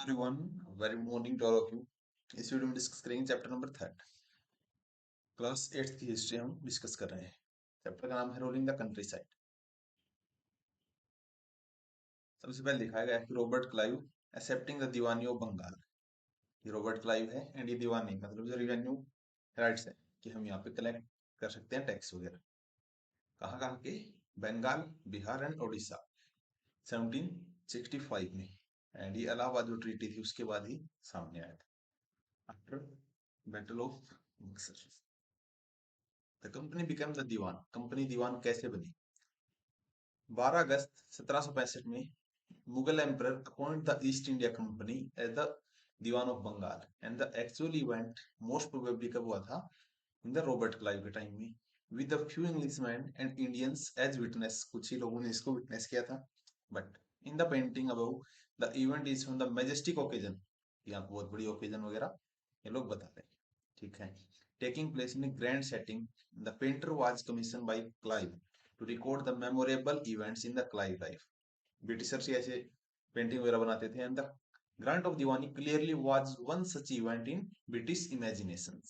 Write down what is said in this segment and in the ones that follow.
everyone, very good morning to all of you. इस video में discuss करेंगे chapter number 3 class 8 की history हम डिस्कस कर रहे हैं। चैप्टर का नाम है रोलिंग द कंट्री साइड। सबसे पहले दिखाया गया है कि Robert Clive accepting the diwani of Bengal. ये रॉबर्ट क्लाइव है एंड ये दीवानी मतलब जो रिवेन्यू राइट्स है कि हम यहाँ पे कलेक्ट कर सकते हैं टैक्स वगैरह। कहाँ कहाँ के? बंगाल, बिहार एंड उड़ीसा 1765 में। एंड ये इलाहाबाद जो ट्रीटी थी उसके बाद ही सामने आया था after battle of Buxar. The company become the diwan. Company दीवान कैसे बनी? 12 अगस्त 1765 में Mughal emperor appoint the East India Company as the diwan of Bengal and the actual event most probably कब हुआ था? इन द रॉबर्ट क्लाइव के टाइम में with the few Englishman and Indians as witness. कुछ ही लोगों ने इसको विटनेस किया था। But in the painting above the event is from the majestic occasion. यहाँ बहुत बड़ी ओकेजन वगैरह ये लोग बता रहे हैं। ठीक है। Taking place in grand setting, the painter was commission by Clive to record the memorable events in the Clive life. Britishers ऐसे पेंटिंग वगैरह बनाते थे and the grant of diwani clearly was one such event in British imagination.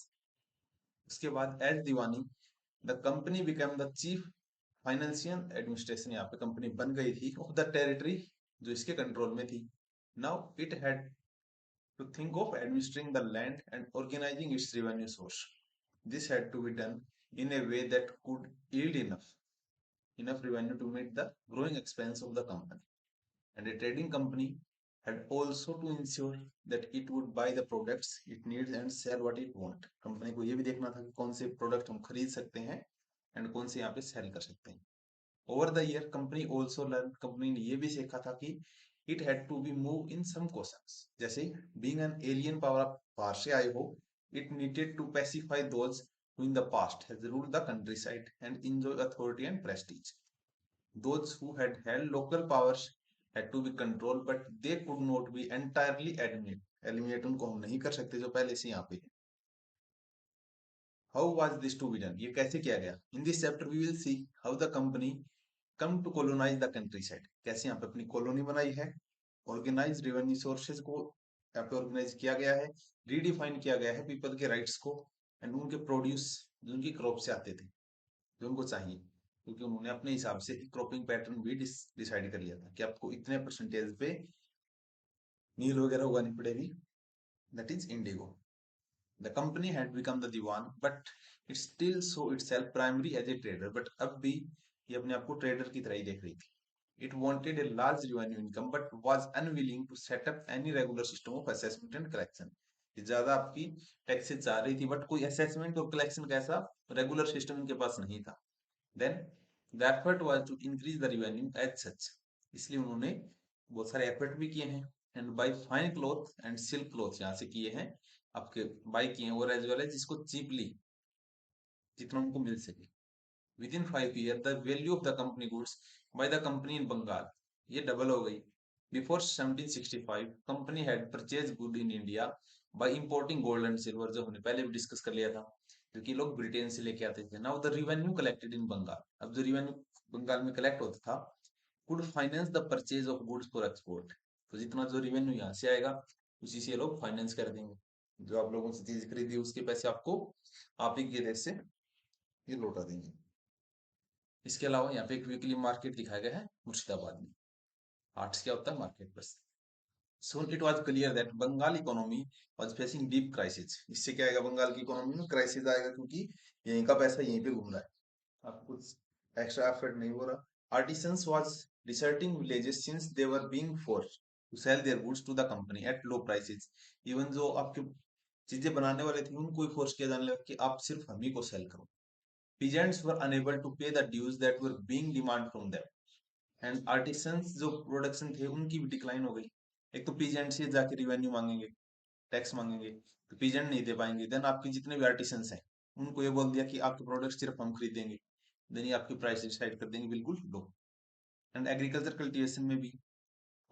उसके बाद as diwani the company become the chief financial administration. यहाँ पे company बन गई थी ऑफ द टेरिटरी जो इसके कंट्रोल में थी। Now it had to think of administering the land and organizing its revenue source. This had to be done in a way that could yield enough revenue to meet the growing expense of the company. And a trading company had also to ensure that it would buy the products it needs and sell what it want. Company को ये भी देखना था कि कौन से product हम खरीद सकते हैं एंड कौन से यहाँ पे सेल कर सकते हैं। Over the year company also learn, company ने ये भी सीखा था कि it had to be move in some questions. जैसे बीइंग एन एलियन पावर बाहर से आए हो, it needed to pacify those who in the past has ruled the countryside and enjoy authority and prestige. Those who had held local powers had to be controlled, but they could not be entirely eliminated. Eliminate उनको हम नहीं कर सकते जो पहले से यहाँ पे है। How was this to be done? ये कैसे किया गया? In this chapter we will see how the company come to colonize the countryside. कैसे यहाँ पे अपनी कॉलोनी बनाई है, ऑर्गेनाइज रेवेन्यू सोर्सेज को यहाँ पे ऑर्गेनाइज किया गया है, रीडिफाइन किया गया है पीपल के राइट्स को एंड उनके प्रोड्यूस जो उनकी क्रॉप से आते थे जो उनको चाहिए, क्योंकि उन्होंने अपने हिसाब से क्रॉपिंग पैटर्न भी डिसाइड कर लिया था कि आपको इतने परसेंटेज पे नील वगैरह उगानी पड़ेगी, that is indigo. The company had become the diwan but it still so itself primary as a trader. But अब भी ये अपने आप को ट्रेडर की तरह ही देख रही थी। It wanted a large revenue income but was unwilling to set up any regular system of assessment and collection. ये ज्यादा आपकी टैक्सेस चाह रही थी बट कोई असेसमेंट और कलेक्शन का ऐसा रेगुलर सिस्टम इनके पास नहीं था। Then the effort was to increase the revenue as such. इसलिए उन्होंने बहुत सारे एफर्ट भी किए हैं and buy fine cloth and silk cloth यहाँ से किए हैं, आपके बाय किए हैं, और एज वेल एज जिसको चीपली जितना उनको मिल सके। Within 5 years, the value of the company goods by the company in Bengal ये डबल हो गई। Before 1765, company had purchased good in India by importing gold and silver, जो हमने पहले भी डिस्कस कर लिया था, क्योंकि लोग ब्रिटेन से लेके आते थे। Now the revenue collected in Bengal, अब जो revenue बंगाल में कलेक्ट होता था could finance the purchase of goods for export। तो जितना जो revenue यहाँ से आएगा उसी से लोग फाइनेंस कर देंगे, जो आप लोगों से चीज खरीदी उसके पैसे आपको आप ही के देश से ये लौटा देंगे। इसके अलावा यहाँ पे एक वीकली मार्केट दिखाया गया है मुर्शिदाबाद में। आर्ट्स क्या होता है? मार्केट बस। Soon it was clear that Bengal economy was facing deep crisis। इससे क्या आएगा? बंगाल की इकोनॉमी में क्राइसिस आएगा, क्योंकि यहीं का पैसा यहीं पे घूम रहा है, आप कुछ एक्स्ट्रा एफर्ट नहीं हो रहा। Artisans was deserting villages since they were being forced to sell their goods to the company at low prices। Even जो आपके चीजें बनाने वाले थे उनको ही फोर्स किया जाने लगा कि आप सिर्फ हम ही को सेल करो। Peasants were unable to pay the dues that were being demanded from them and artisans जो प्रोडक्शन थे उनकी भी डिक्लाइन हो गई। एक तो पीजेंट से जाके रिवेन्यू मांगेंगे, टैक्स मांगेंगे, तो पीजेंट नहीं दे पाएंगे। देन आपके जितने भी आर्टिसंस हैं उनको ये बोल दिया कि आपके प्रोडक्ट सिर्फ हम खरीदेंगे, देन ये आपकी प्राइस डिसाइड कर देंगे बिल्कुल लो। एंड एग्रीकल्चर कल्टीवेशन में भी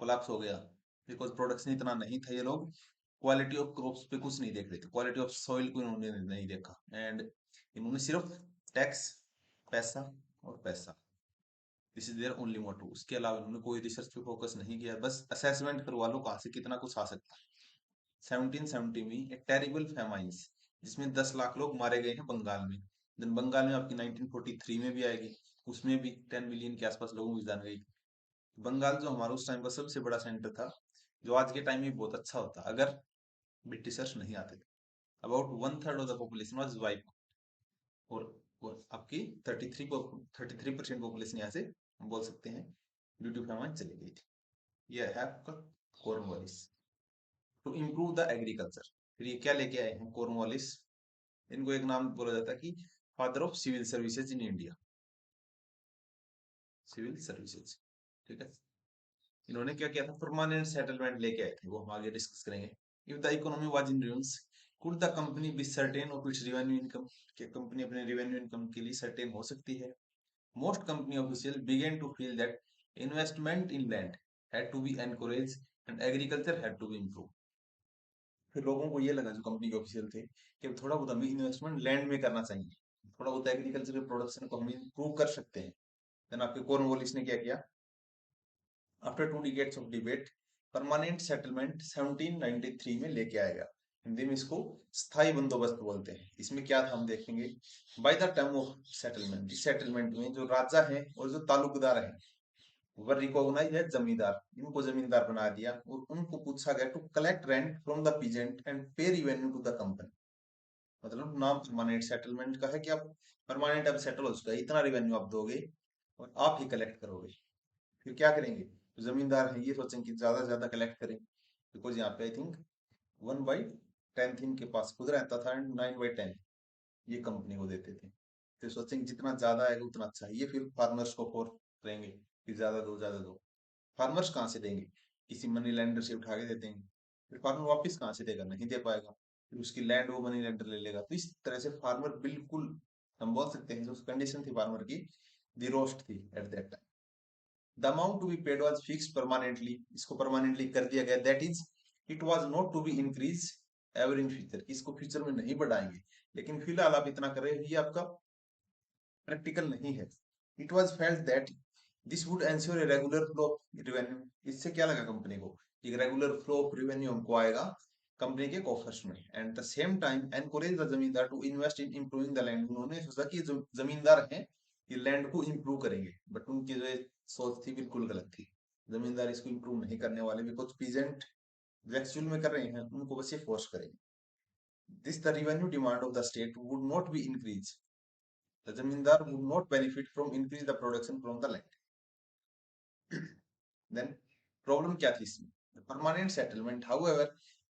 कोलैप्स हो गया, बिकॉज प्रोडक्शन इतना नहीं था। ये लोग क्वालिटी ऑफ क्रॉप्स पे कुछ नहीं देख रहे थे, क्वालिटी ऑफ सॉइल को इन्होंने नहीं देखा एंड इन्होंने सिर्फ टैक्स, पैसा और पैसा, this is their only motive. उसके अलावा इन्होंने कोई रिसर्च पे फोकस नहीं किया, बस असेसमेंट करवा लो कहाँ से कितना कुछ आ सकता है। 1770 में ए टेरिबल फेमाइन्स, जिसमें 10 लाख लोग मारे गए हैं बंगाल में। देन बंगाल में आपकी 1943 में भी आएगी, उसमें भी 10 मिलियन के आसपास लोगों की जान गई। बंगाल जो हमारा उस टाइम का सबसे बड़ा सेंटर था, जो आज के टाइम में बहुत अच्छा होता अगर ब्रिटिशर्स नहीं आते थे। About 1/3 of the population was wipe, और आपकी 33% पॉपुलेशन यहाँ से हम बोल सकते हैं ड्यू टू फेमाइन चली गई थी। ये है आपका Cornwallis. To improve the agriculture, फिर ये क्या लेके आए हैं कॉर्नवालिस? इनको एक नाम बोला जाता है कि father of civil services in India, civil services. ठीक है, इन्होंने क्या किया था, परमानेंट सेटलमेंट लेके आए थे, वो हम आगे डिस्कस करेंगे। If the economy was in ruins, could the company be certain of its revenue income, कि कंपनी अपने रेवेन्यू इनकम के लिए सर्टेन हो सकती है? Most company official begin to feel that investment in land had to be encourage and agriculture had to be improve. फिर लोगों को ये लगा, जो कंपनी के ऑफिशियल थे, कि थोड़ा बहुत हमें इन्वेस्टमेंट लैंड में करना चाहिए, थोड़ा बहुत एग्रीकल्चर प्रोडक्शन को हम इम्प्रूव कर सकते हैं। देन आपके कॉर्नवालिस ने क्या किया, after 2 decades of debate, permanent settlement 1793 में लेके आएगा। हिंदी में इसको स्थायी बंदोबस्त बोलते हैं। इसमें क्या था हम देखेंगे। By the term of settlement, इस सेटलमेंट में जो राजा है और जो तालुकदार है वो रिकॉग्नाइज है जमींदार, इनको जमींदार बना दिया, और उनको पूछा गया to collect rent from the peasant and pay revenue to the company. मतलब नाम परमानेंट सेटलमेंट का है कि आप परमानेंट अब सेटल हो चुका है, इतना रिवेन्यू आप दोगे और आप ही कलेक्ट करोगे। फिर क्या करेंगे, तो जमींदार है ये सोचेंगे कि ज्यादा से ज्यादा कलेक्ट करें, बिकॉज यहाँ पे आई थिंक 1/10 इनके पास खुद रहता था एंड 9/10 ये कंपनी को देते थे। फिर सोचेंगे जितना ज्यादा आएगा उतना अच्छा है, ये फिर फार्मर्स को फोर्स करेंगे कि ज्यादा दो ज्यादा दो। फार्मर्स कहाँ से देंगे, किसी मनी लेंडर से उठा के दे देंगे, फिर फार्मर वापस कहाँ से देगा, नहीं दे पाएगा, फिर उसकी लैंड वो मनी लेंडर ले लेगा। तो इस तरह से फार्मर बिल्कुल, हम बोल सकते हैं जो कंडीशन थी फार्मर की, दी रोस्ट थी at that time. The amount to be paid was fix permanently, इसको परमानेंटली कर दिया गया। That is, it was not to be increase ever in future, इसको फ्यूचर में नहीं बढ़ाएंगे, लेकिन फिलहाल आप इतना कर रहे हो, ये आपका प्रैक्टिकल नहीं है। It was felt that this would ensure a regular flow of revenue, इससे क्या लगा कंपनी को, एक रेगुलर फ्लो ऑफ रेवेन्यू हमको आएगा कंपनी के कॉफर्स में। And the same time encourage the zamindar to invest in improving the land, उन्होंने सोचा कि जो जमींदार हैं ये लैंड को इंप्रूव करेंगे, बट उनकी जो सोच थी बिल्कुल गलत थी। जमींदार इसको इंप्रूव नहीं करने वाले, बिकॉज पीजेंट जो एक्चुअल में कर रहे हैं उनको बस ये फोर्स करेंगे। This the revenue demand of the state would not be increase, the zamindar would not benefit from increase the production from the land. Then problem क्या थी इसमें, permanent settlement however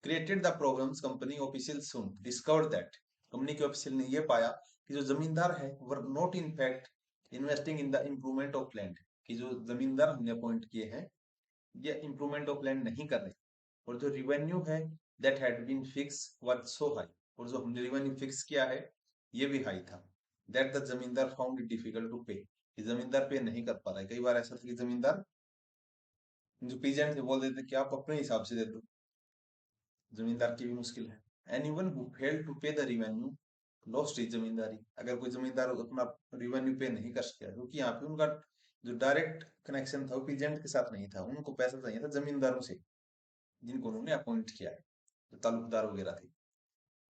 created the problems. Company official soon discovered that, company के official ने ये पाया कि जो जमींदार है were not in fact investing in the improvement of land, कि जो जमींदार हमने अपॉइंट किए हैं ये इम्प्रूवमेंट ऑफ लैंड नहीं कर रहे, और जो रिवेन्यू है that had been fix was so high, और जो हमने रिवेन्यू फिक्स किया है ये भी हाई था। दैट द जमींदार फाउंड इट डिफिकल्ट टू पे, जमींदार पे नहीं कर पा रहा है। कई बार ऐसा था कि जमींदार जो पीजेंट थे बोल देते कि आप अपने हिसाब से दे दो, जमींदार की भी मुश्किल है। Anyone who fail to pay the revenue lost his जमींदारी, अगर कोई जमींदार अपना रेवेन्यू पे नहीं कर सका, क्योंकि यहाँ पे उनका जो डायरेक्ट कनेक्शन था वो पीजेंट के साथ नहीं था, उनको पैसा चाहिए था जमींदारों से जिनको उन्होंने अपॉइंट किया है, जो तालुकदार वगैरह थे।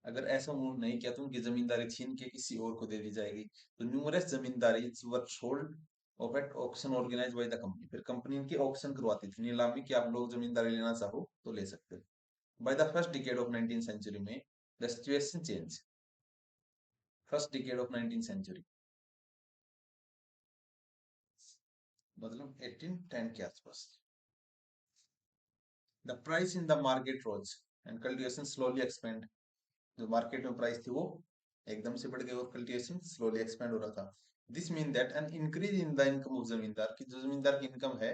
अगर ऐसा उन्होंने नहीं किया तो उनकी जमींदारी छीन के किसी और को दे दी जाएगी। तो numerous zamindari were sold off at auction organised by the company, फिर कंपनी इनकी ऑक्शन करवाती थी, नीलामी, कि आप लोग जमींदारी लेना चाहो तो ले सकते हो। By the first decade of 19th century में the situation change, first decade of 19th century मतलब 1810 के आसपास, the price in the market rose and cultivation slowly expand, जो मार्केट में प्राइस थी वो एकदम से बढ़ गई और कल्टीवेशन स्लोली एक्सपेंड हो रहा था। This mean that an increase in the income of जमींदार, की जो जमींदार की इनकम है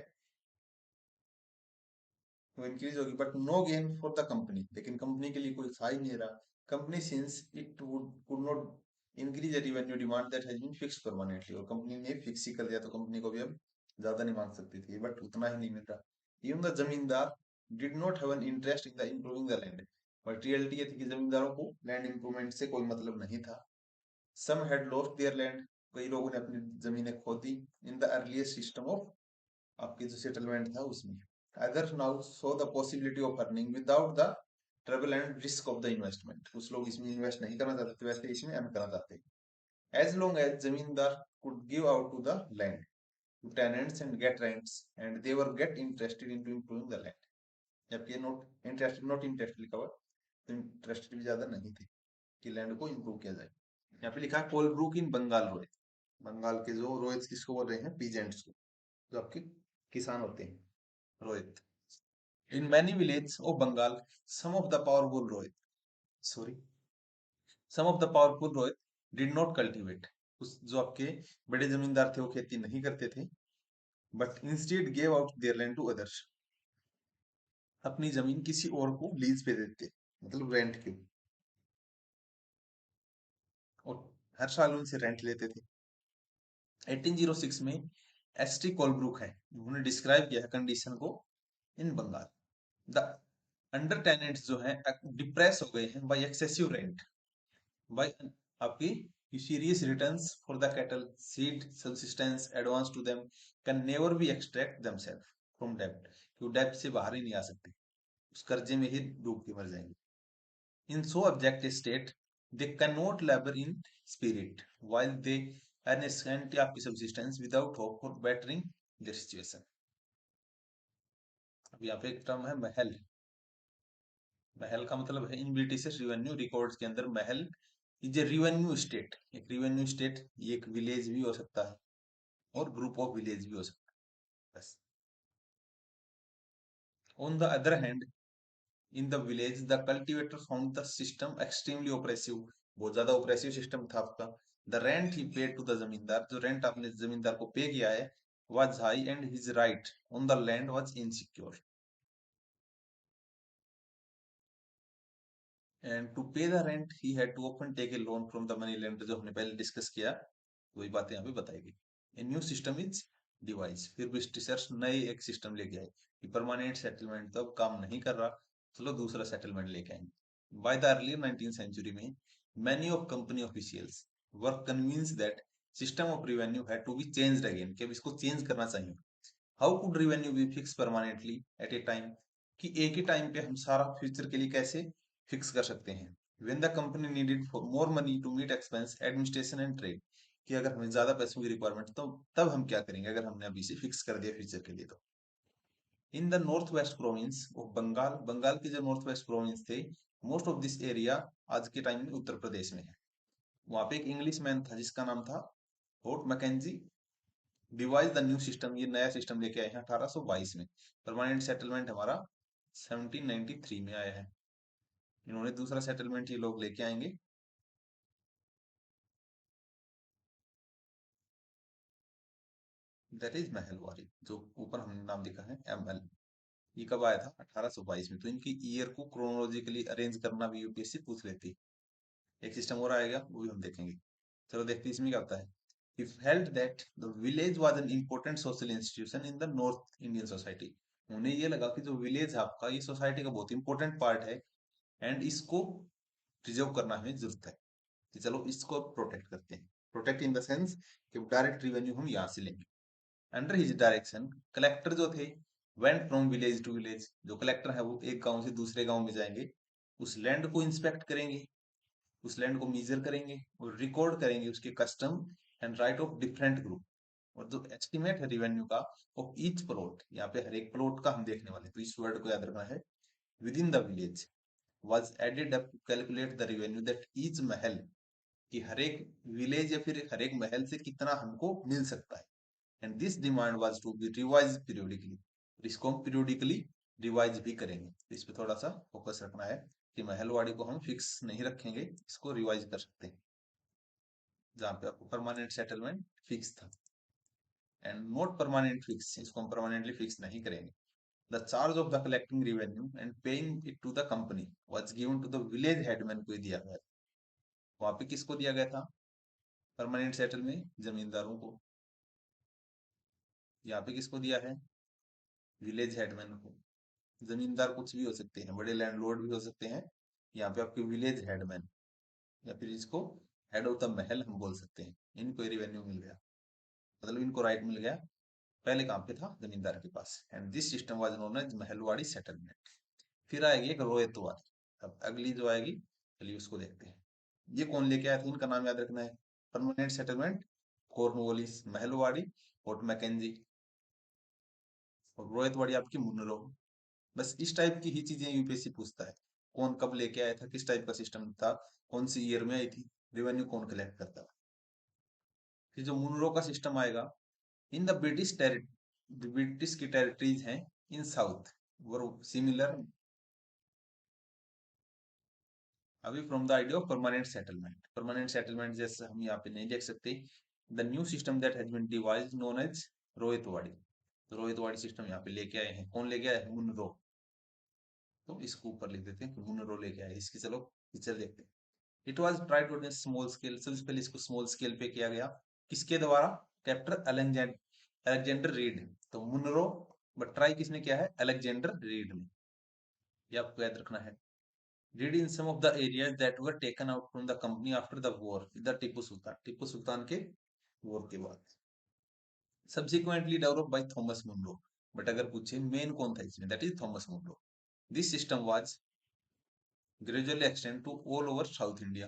वो इंक्रीज होगी, but no gain for the company, लेकिन कंपनी के लिए कोई था ही नहीं रहा। Company since it would could not increase revenue demand that has been fixed permanently, और कंपनी ने फिक्स ही कर दिया, तो कंपनी को भी अब ज्यादा नहीं मांग सकती थी, बट उतना ही नहीं मिल रहा। इवन द जमींदार did not have an interest in the improving the land, but reality ये थी कि जमींदारों को लैंड इंप्रूवमेंट से कोई मतलब नहीं था। Some had lost their land, कई लोगों ने अपनी जमीनें खो दी in the earliest system of आपके जो सेटलमेंट था उसमें। Other now so the possibility of earning without the trouble and risk of the investment. कुछ लोग इसमें इन्वेस्ट नहीं करना चाहते थे, वैसे इसमें अर्न करना चाहते हैं। As long as zamindar could give out to the land to tenants and get rents and they were get interested in to improving the land. जबकि नॉट इंटरेस्टेड लिखा हुआ, तो इंटरेस्टेड भी ज्यादा नहीं थे कि लैंड को इम्प्रूव किया जाए। यहाँ पे लिखा है कोलब्रुक इन बंगाल रोय। बंगाल के जो रोहित किसको बोल रहे हैं, पीजेंट्स को, जो आपके किसान होते हैं, ryot. In many village of Bengal some of the powerful ryot, sorry, some of the powerful ryot did not cultivate. उस जो आपके बड़े जमींदार थे वो खेती नहीं करते थे, but instead gave out their land to others. अपनी जमीन किसी और को लीज पे देते, मतलब रेंट के, और हर साल उनसे रेंट लेते थे। 1806 में एसटी कोलब्रुक है, उन्होंने डिस्क्राइब किया है कंडीशन को इन बंगाल। द अंडर टेनेंट्स जो है डिप्रेस हो गए हैं बाय एक्सेसिव रेंट, बाय आपकी usurious returns for the cattle, seed, subsistence, advance to them, can never be extract themselves from डेब्ट। कि वो डेब्ट से बाहर ही नहीं आ सकते, उस कर्जे में ही डूब के मर जाएंगे। In so abject a state, they cannot labor in spirit, while they earn a scanty आपकी subsistence without hope for bettering their situation। अब यहाँ पे एक टर्म है महल। महल का मतलब है इन ब्रिटिश रिवेन्यू रिकॉर्ड्स के अंदर महल इज ए रिवेन्यू स्टेट। एक रिवेन्यू स्टेट ये एक विलेज भी हो सकता है और ग्रुप ऑफ विलेज भी हो सकता है बस। On the other hand, in the village the cultivator found the system extremely oppressive. बहुत ज्यादा ऑपरेसिव सिस्टम था आपका। The rent he paid to the zamindar, जो रेंट आपने जमींदार को पे किया है, was high and his right on the land was insecure. And to pay the rent he had to often take a loan from the money lender, जो हमने पहले discuss किया, वही बातें यहाँ पे बताई गई। A new system is device, फिर ब्रिटिशर्स नए एक सिस्टम लेके आए कि परमानेंट सेटलमेंट तो अब काम नहीं कर रहा, चलो दूसरा सेटलमेंट लेके आएंगे। By the early 19th century में many of company officials were convinced that system of revenue had to be changed again, कि अब इसको चेंज करना चाहिए। How could revenue be fixed permanently at a time, कि एक ही टाइम पे हम सारा फ्यूचर के लिए कैसे फिक्स कर सकते हैं। when the company needed for more money to meet expense administration and trade, कि अगर हमें ज्यादा पैसों की रिक्वायरमेंट तो तब हम क्या करेंगे अगर हमने अभी से फिक्स कर दिया फ्यूचर के लिए तो। In the North West province of Bengal, Bengal के जो नॉर्थ वेस्ट प्रोविंस थे, मोस्ट ऑफ दिस एरिया आज के टाइम में उत्तर प्रदेश में है। वहां पे एक इंग्लिश मैन था जिसका नाम था Holt Mackenzie, devise the new system, ये नया सिस्टम लेके आए हैं 1822 में। परमानेंट सेटलमेंट हमारा 1793 में आया है। इन्होंने दूसरा सेटलमेंट ये लोग लेके आएंगे। दैट इज महलवारी, जो ऊपर हमने नाम लिखा है ML। ये कब आया था, 1822 में। तो इनकी ईयर को क्रोनोलॉजिकली अरेंज करना भी यूपीएससी पूछ लेती है। एक सिस्टम और आएगा, वो भी हम देखेंगे। चलो देखते हैं इसमें क्या होता है। He felt that the village was an important social institution in the North Indian society। उन्हें ये लगा कि जो विलेज है आपका, ये सोसाइटी का बहुत इंपॉर्टेंट पार्ट है, एंड इसको प्रिजर्व करना हमें जरूरत है, कि चलो इसको प्रोटेक्ट करते हैं। प्रोटेक्ट इन द सेंस कि डायरेक्ट रिवेन्यू हम यहाँ से लेंगे। अंडर हिज डायरेक्शन कलेक्टर जो थे went from village to village, जो कलेक्टर है वो एक गांव से दूसरे गांव में जाएंगे, उस लैंड को इंस्पेक्ट करेंगे, उस लैंड को मीजर करेंगे और रिकॉर्ड करेंगे उसके custom and right of different group. और जो एस्टिमेट है रिवेन्यू का ऑफ ईच प्लॉट, यहाँ पे हर एक प्लॉट का हम देखने वाले, तो इस वर्ड को याद रखना है। With in the village was added up to calculate the revenue that each महल, कि हर एक विलेज या फिर हर एक महल से कितना हमको मिल सकता है। And this demand was to be revise periodically, इसको हम पीरियोडिकली रिवाइज भी करेंगे। तो इस पे थोड़ा सा फोकस रखना है कि महलवाड़ी को हम फिक्स नहीं रखेंगे, इसको रिवाइज कर सकते हैं, जहाँ पे आपको परमानेंट सेटलमेंट फिक्स था। एंड नॉट परमानेंट फिक्स, इसको हम परमानेंटली फिक्स नहीं करेंगे। The charge of the collecting revenue and paying it to the company was given to the village headman को दिया गया। वहां पे किसको दिया गया था परमानेंट सेटल में, जमींदारों को। यहाँ पे किसको दिया है, विलेज हेडमैन को। जमींदार कुछ भी हो सकते हैं, बड़े लैंडलॉर्ड भी हो सकते हैं। यहाँ पे आपके विलेज हेडमैन या फिर इसको हेड ऑफ द महल हम बोल सकते हैं। इनको रेवेन्यू मिल गया, मतलब इनको राइट मिल गया। पहले कहाँ पे था, जमींदार के पास। And this system was known as Mahalwari settlement. फिर आएगी एक रोयतवाद। अब अगली जो आएगी, चलिए उसको देखते हैं। ये कौन लेके आया था, इनका नाम याद रखना है। Permanent settlement, Cornwallis, Mahalwari, Holt Mackenzie. और रोयतवाड़ी आपकी मुनरो। बस इस टाइप की ही चीजें यूपीएससी पूछता है। कौन कब लेके आया था, किस टाइप का सिस्टम था, कौन सी ईयर में आई थी, रेवेन्यू कौन कलेक्ट करता था। फिर जो मुनरो का सिस्टम आएगा, इन द ब्रिटिश की टेरिटरीज हैं इन साउथ वर सिमिलर, अभी from the idea of permanent settlement. Permanent settlement जैसे हम यहाँ पे नहीं देख सकते। The new system that has been devised known as Ryotwari. तो रोहितवाड़ी सिस्टम यहाँ पे लेके आए हैं, कौन लेके आया है, मुनरो। तो इसको ऊपर लिख देते हैं कि मुनरो लेके आए। इसकी चलो पिक्चर देखते हैं। It was tried on small scale. सबसे पहले इसको स्मॉल स्केल पे किया गया, किसके द्वारा, कैप्टन अलेक्जेंडर रीड। तो मुनरो, बट ट्राई किसने किया है, अलेक्जेंडर रीड ने। ये आपको याद रखना है। Read in some of the areas that were taken out from the company after the war with the Tipu सुल्तान। टिप्पू सुल्तान के वॉर के बाद subsequently developed by Thomas Munro. But अगर पूछे मेन कौन था इसमें, that is Thomas Munro. This system was gradually extend to all over South India.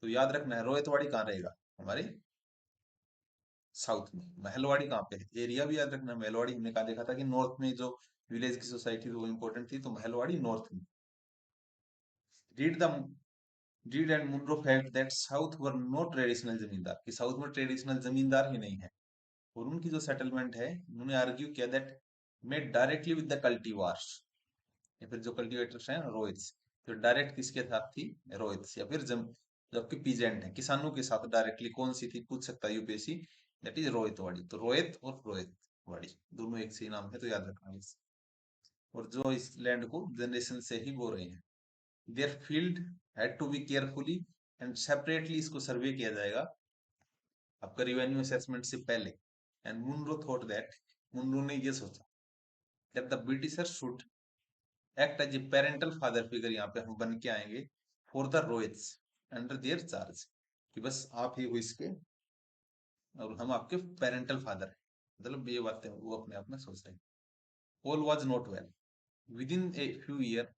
तो याद रखना है, रोहितवाड़ी कहाँ रहेगा, हमारे साउथ में। महलवाड़ी कहाँ पे है, एरिया भी याद रखना है। महलवाड़ी हमने कहा देखा था कि नॉर्थ में जो विलेज की सोसाइटी थी वो इंपॉर्टेंट थी, तो महलवाड़ी नॉर्थ में। Read the Reed and Munro felt that South were no traditional जमींदार, कि साउथ में ट्रेडिशनल जमींदार ही नहीं है। और उनकी जो सेटलमेंट है, उन्होंने आर्ग्यू किया that made directly with the cultivars, या फिर जो कल्टीवेटर्स हैं रोहित्स। तो डायरेक्ट किसके साथ थी, रोहित्स, या फिर जो आपके पीजेंट है किसानों के साथ डायरेक्टली कौन सी थी, पूछ सकता है यूपीएससी। That is रोहितवाड़ी। तो रोहित और रोहितवाड़ी दोनों एक से नाम है, तो याद रखना इस। और जो इस लैंड को जनरेशन से ही बो रहे हैं, their field had to be carefully and separately इसको सर्वे किया जाएगा आपका रिवेन्यू असेसमेंट से पहले। And Munro thought that, Munro ने ये सोचा that the Britisher should act as a parental father figure, यहाँ पे हम बन के आएंगे, for the ryots under their charge, कि बस आप ही हो इसके और हम आपके पेरेंटल फादर हैं। मतलब ये बातें वो अपने आप में सोच रहे हैं। All was not well within a few year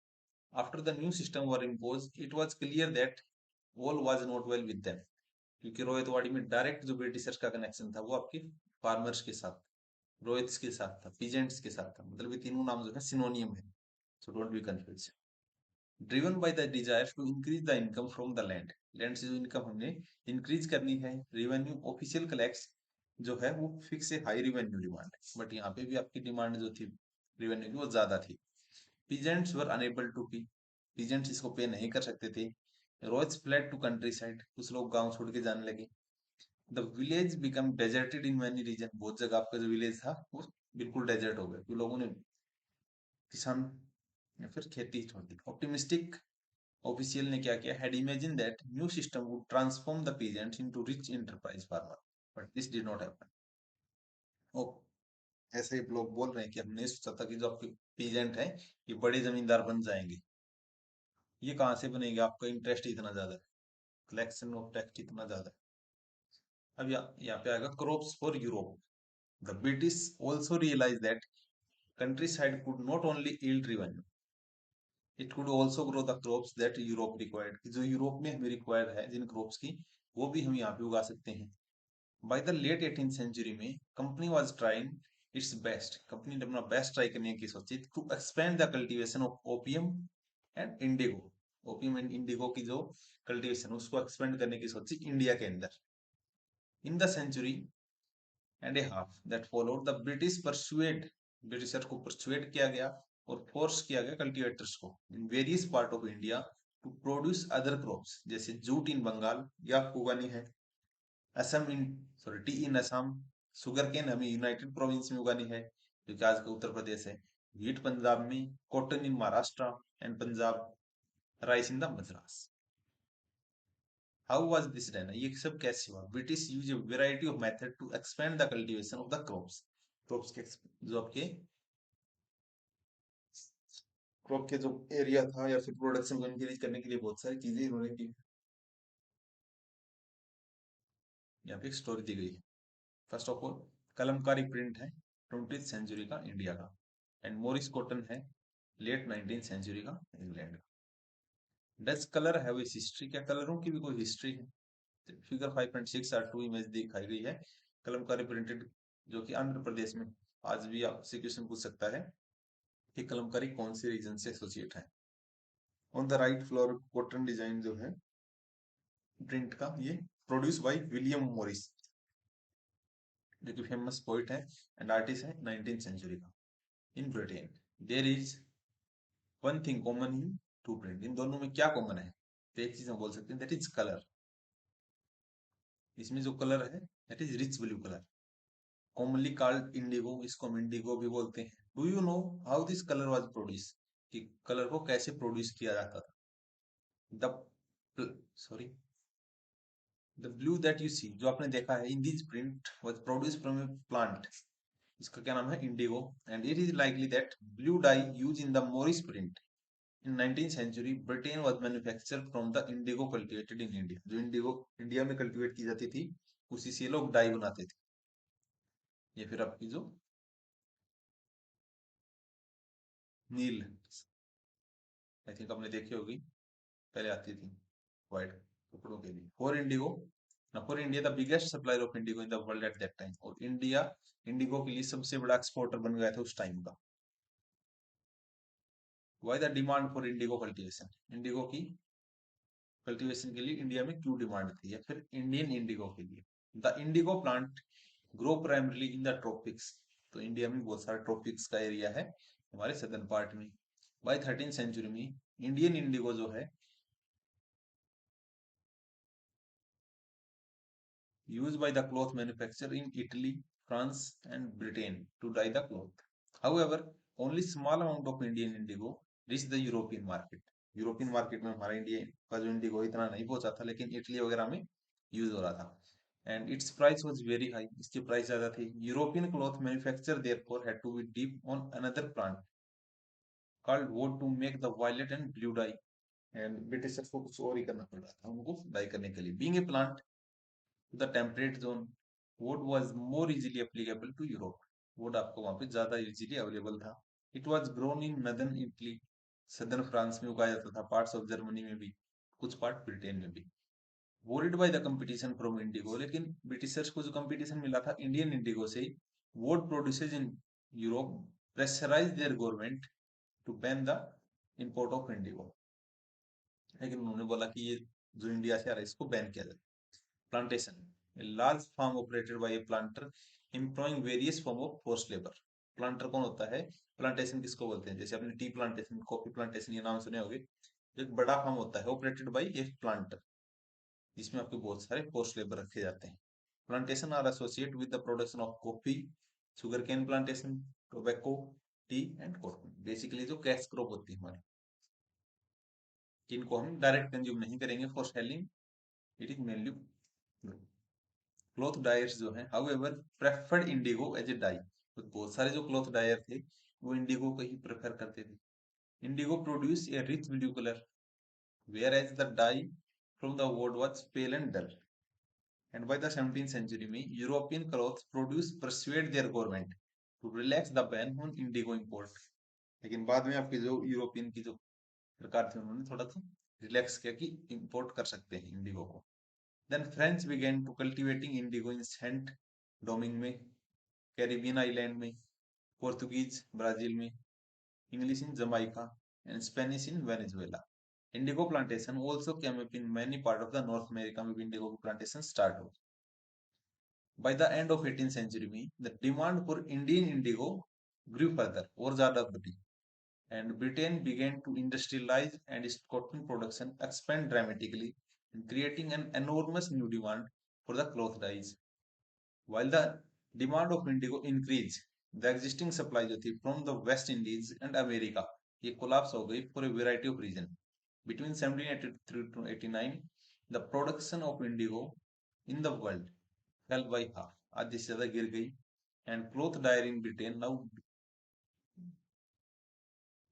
after the new system were imposed, it was clear that all was not well with them. क्योंकि रोहितवाड़ी में डायरेक्ट जो ब्रिटिशर्स का कनेक्शन था वो आपके फार्मर्स के साथ, रोहित्स के साथ था, पीजेंट्स के साथ था। मतलब ये तीनों नाम जो है सिनोनियम है, so don't be confuse. Driven by the desire to increase the income from the land. Land से जो इनकम हमने इंक्रीज करनी है, रेवेन्यू ऑफिशियल कलेक्ट्स जो है वो फिक्स है, हाई रेवेन्यू डिमांड है। बट यहाँ पे भी आपकी डिमांड जो थी रेवेन्यू की वो ज्यादा थी। Peasants were unable to pay, peasants इसको पे नहीं कर सकते थे। Rose fled to countryside, कुछ लोग गांव छोड़ के जाने लगे। The village become deserted in many region, बहुत जगह आपका जो विलेज था वो बिल्कुल डेजर्ट हो गया, क्योंकि लोगों ने किसान या फिर खेती छोड़ दी। ऑप्टिमिस्टिक ऑफिशियल ने क्या किया, had imagine that new system would transform the peasants into rich enterprise farmer, but this did not happen. Oh, ऐसे ही लोग बोल रहे हैं कि हमने सोचा था कि जो आपके पीजेंट हैं ये बड़े जमींदार बन जाएंगे। ये कहाँ से बनेंगे, आपका इंटरेस्ट इतना ज्यादा है, कलेक्शन ऑफ टैक्स इतना ज्यादा है। अब यहाँ पे आएगा crops for Europe. The British also realise that countryside could not only yield revenue, it could also grow the crops that Europe required, जो यूरोप में हमें रिक्वायर्ड है जिन क्रॉप्स की, वो भी हम यहाँ पे उगा सकते हैं। By the late 18th century में company was trying its best, company ने अपना बेस्ट ट्राई करने की सोची to expand the cultivation of opium and indigo. Opium and indigo की जो कल्टीवेशन उसको एक्सपेंड करने की सोची इंडिया के अंदर। In the century and a half that followed, the British persuade, Britisher को परसुएड किया गया और फोर्स किया गया कल्टीवेटर्स को in various part of India to produce other crops, जैसे जूट इन बंगाल, या आपको उगानी है। Assam in, sorry tea in Assam, sugar cane हमें यूनाइटेड प्रोविंस में उगानी है जो कि आज का उत्तर प्रदेश है। व्हीट पंजाब में, cotton in Maharashtra and Punjab, rice in the Madras. How was this done, ये सब कैसे हुआ, British use a variety of method to expand the cultivation of the crops. Crops के जो आपके क्रॉप के जो एरिया था या फिर प्रोडक्शन को इंक्रीज करने के लिए बहुत सारी चीजें इन्होंने की। यहाँ पे एक स्टोरी दी गई है। First of all, Kalamkari print है 20th सेंचुरी का इंडिया का, एंड मोरिस कॉटन है लेट 19th सेंचुरी का इंग्लैंड का। डच कलर है इस हिस्ट्री, क्या कलरों की भी कोई हिस्ट्री है? फिगर 5.6 और 2 इमेज दिखाई गई है कलमकारी प्रिंटेड, जो कि आंध्र प्रदेश में आज भी आपसे क्वेश्चन पूछ सकता है कि कलमकारी कौन से रीजन से एसोसिएट है। On the right floor cotton design जो है प्रिंट का, ये प्रोड्यूस बाय विलियम मॉरिस, जो कि फेमस पोइट है एंड आर्टिस्ट है 19th सेंचुरी का in Britain. There is one thing common in two print, इन दोनों में क्या कॉमन है? तो एक चीज हम बोल सकते हैं, दैट इज कलर। इसमें जो कलर है that is rich blue colour, commonly called indigo, इसको हम इंडिगो भी बोलते हैं। Do you know how this colour was produce, कि कलर को कैसे प्रोड्यूस किया जाता था? The sorry the blue that you see, जो आपने देखा है in this print was produce from a plant, इसका क्या नाम है? Indigo. And it is likely that blue dye use in the Morris print in 19th century Britain was manufactured from the indigo cultivated in India, जो Indigo India में cultivate की जाती थी उसी से लोग डाई बनाते थे। ये फिर आपकी जो नील, आई थिंक आपने देखी होगी, पहले आती थी व्हाइट कपड़ों के लिए। For Indigo, for India the biggest supplier of Indigo in the world at that time, और इंडिया इंडिगो के लिए सबसे बड़ा एक्सपोर्टर बन गया था उस टाइम का। Why the demand for Indigo cultivation, Indigo की कल्टीवेशन के लिए इंडिया में क्यों डिमांड थी, या फिर इंडियन इंडिगो के लिए? The indigo plant grow primarily in the tropics, तो इंडिया में बहुत सारा ट्रॉपिक्स का एरिया है हमारे सदर्न पार्ट में। बाय 13th सेंचुरी में इंडियन इंडिगो जो है used by the cloth manufacturer in Italy, France and Britain to dye the cloth. However, only small amount of Indian indigo reached the European market. European market में हमारा India का जो Indigo इतना नहीं पहुंचा था, लेकिन इटली वगैरह में यूज हो रहा था। And its price was very high, इसकी प्राइस ज्यादा थी। European cloth manufacture therefore had to be deep on another plant called woad to make the violet and blue dye, and Britishers को कुछ और ही करना पड़ रहा था उनको डाई करने के लिए। Being a plant the temperate zone, woad was more easily applicable to Europe, woad आपको वहां पे ज्यादा इजीली अवेलेबल था। It was grown in northern Italy, southern France में उगाया जाता था, पार्ट्स ऑफ जर्मनी में भी, कुछ पार्ट ब्रिटेन में भी। Worried by the competition from indigo, लेकिन ब्रिटिशर्स को जो कंपटीशन मिला था इंडियन इंडिगो से, wood producers in Europe pressurise their government to ban the import of indigo, लेकिन उन्होंने बोला कि ये जो इंडिया से आ रहा है इसको बैन किया जाए। Plantation, a large farm operated by a planter employing various form of forced labor. Planter कौन होता है? प्लांटेशन किसको बोलते हैं? जैसे आपने टी प्लांटेशन, कॉफी प्लांटेशन ये नाम सुने होंगे। एक बड़ा फार्म होता है ऑपरेटेड बाय ए प्लांटर, जिसमें आपके बहुत सारे फोर्स लेबर रखे जाते हैं। Plantation are associate with the production of coffee, sugar cane plantation, tobacco, tea and cotton. Basically जो कैश क्रॉप होती है हमारी, जिनको हम डायरेक्ट कंज्यूम नहीं करेंगे for selling, it is mainly cloth dyers जो है। However preferred indigo as a dye, तो बहुत सारे जो क्लॉथ डायर थे वो इंडिगो को ही प्रेफर करते थे। Indigo produce a rich blue colour, whereas the dye from the wood was pale and dull. And by the 17th century में European cloth produce persuaded their government to relax the ban on indigo import, लेकिन बाद में आपकी जो European की जो सरकार थी उन्होंने थोड़ा सा रिलैक्स किया कि इंपोर्ट कर सकते हैं इंडिगो को। Then French began to cultivating indigo in Saint Domingue में, कैरिबियन आइलैंड में, पोर्तुगीज ब्राजील में, English in Jamaica and Spanish in Venezuela. Indigo plantation also came up in many part of the North America में भी Indigo की plantation start हो। By the end of 18th century में the demand for Indian indigo grew further, और ज्यादा बढ़ी, and Britain began to industrialize and its cotton production expand dramatically, creating an enormous new demand for the cloth dyes. While the demand of indigo increased, the existing supply जो थी from the West Indies and America ये collapse हो गई for a variety of reasons. Between 1783 to 89, the production of indigo in the world fell by half, आधी से ज्यादा गिर गई, and cloth dyer in Britain now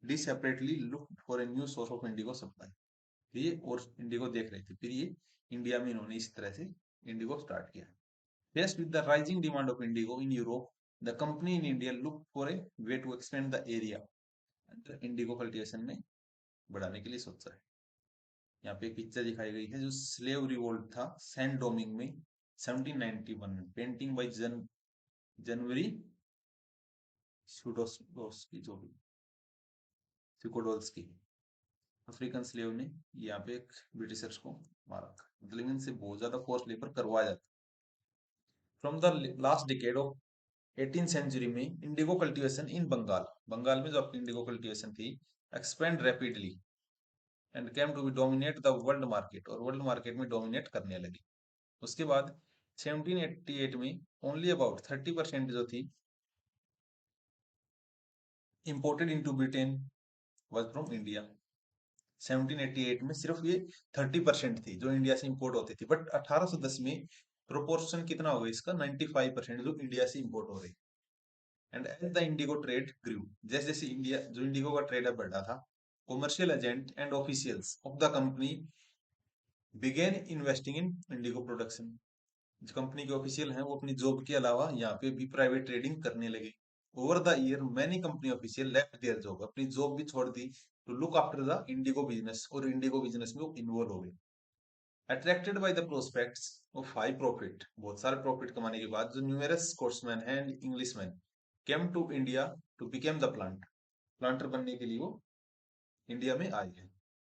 separately looked for a new source of indigo supply. ये और Indigo देख रहे थे, फिर ये इंडिया में इन्होंने इस तरह से इंडिगो स्टार्ट किया। Faced with the rising demand of indigo in Europe, the company in India looked for a way to expand the area. Indigo cultivation में बढ़ाने के लिए सोचा है। यहाँ पे एक पिक्चर दिखाई गई है जो स्लेव रिवोल्ट था सेंट डोमिंग में 1791 में, पेंटिंग बाय जनवरी सुडोस्की जो भी सुकोडोल्स्की। अफ्रीकन स्लेव ने यहाँ पे एक ब्रिटिशर्स को मारा था, मतलब इनसे बहुत ज्यादा फोर्स लेबर करवाया जाता। From the last decade of 18th century में इंडिगो कल्टीवेशन इन बंगाल में जो आपकी इंडिगो कल्टीवेशन थी expand rapidly and came to be dominate the world market, और वर्ल्ड मार्केट में डोमिनेट करने लगी। उसके बाद 1788 में ओनली अबाउट 30% जो थी imported into Britain was from India. 1788 में सिर्फ ये 30% थी जो इंडिया से इंपोर्ट होती थी, बट 1810 में प्रोपोर्शन कितना हो गया इसका 95% जो इंडिया से इंपोर्ट हो रही। And as the indigo trade grew, जैसे जैसे इंडिया जो इंडिगो का ट्रेड बढ़ रहा था, commercial agent and officials of the company begin investing in indigo production. जो कंपनी के ऑफिशियल हैं वो अपनी जॉब के अलावा यहाँ पे भी प्राइवेट ट्रेडिंग करने लगे। Over the year many company official left their job, अपनी जॉब भी छोड़ दी to look after the indigo business, और इंडिगो बिजनेस में वो इन्वॉल्व हो गए। Attracted by the prospects of high profit, बहुत सारे प्रॉफिट कमाने के बाद जो numerous Scotsman and Englishman came to India to become the planter बनने के लिए वो इंडिया में आए हैं।